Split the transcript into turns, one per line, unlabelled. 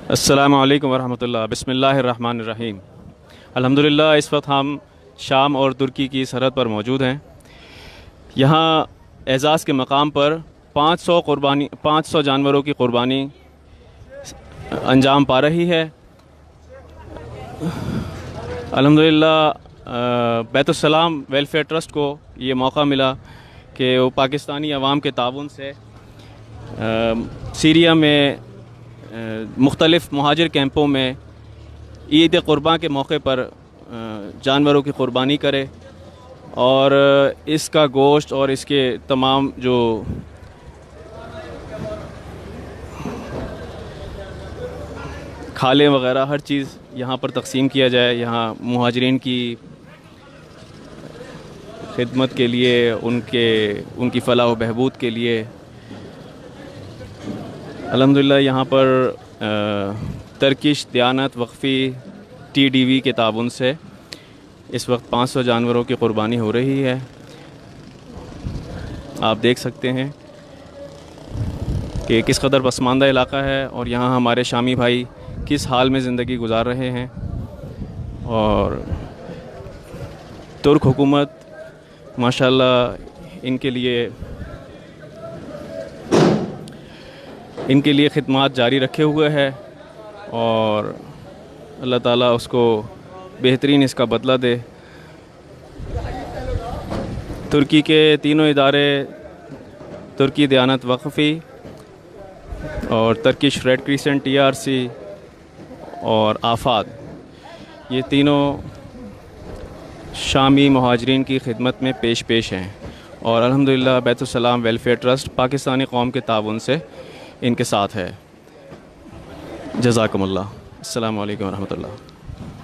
अस्सलामु अलैकुम वरहमतुल्लाह। बिस्मिल्लाहिर्रहमानिर्रहीम। अल्हम्दुलिल्लाह, इस वक्त हम शाम और तुर्की की सरहद पर मौजूद हैं। यहाँ एज़ाज़ के मकाम पर 500 जानवरों की क़ुरबानी अंजाम पा रही है। अल्हम्दुलिल्लाह, बैतुस्सलाम वेलफेयर ट्रस्ट को ये मौका मिला कि वो पाकिस्तानी अवाम के ताउन से सीरिया में मुख्तलिफ़ मुहाजिर कैंपों में ईद क़ुरबान के मौके पर जानवरों की क़ुरबानी करे और इसका गोश्त और इसके तमाम जो खाले वग़ैरह हर चीज़ यहाँ पर तक़सीम किया जाए। यहाँ मुहाजिरीन की खिदमत के लिए, उनकी फ़लाह व बहबूद के लिए अल्हम्दुलिल्लाह यहाँ पर तर्किश दयानत वक्फ़ी TDV के ताउन से इस वक्त 500 जानवरों की क़ुरबानी हो रही है। आप देख सकते हैं कि किस कदर पसमानदा इलाक़ा है और यहाँ हमारे शामी भाई किस हाल में ज़िंदगी गुजार रहे हैं। और तुर्क हुकूमत माशाअल्लाह इनके लिए खिदमात जारी रखे हुए है और अल्लाह ताला उसको बेहतरीन इसका बदला दे। तुर्की के तीनों इदारे, तुर्की दयानत वक्फ़ी और टर्किश रेड क्रिसेंट TRC और आफाद, ये तीनों शामी मुहाजिरीन की खिदमत में पेश हैं। और अल्हम्दुलिल्लाह बैतुस्सलाम वेलफेयर ट्रस्ट पाकिस्तानी कौम के ताउन से इनके साथ है। जज़ाकुमुल्लाह। अस्सलामु अलैकुम वरहमतुल्लाह।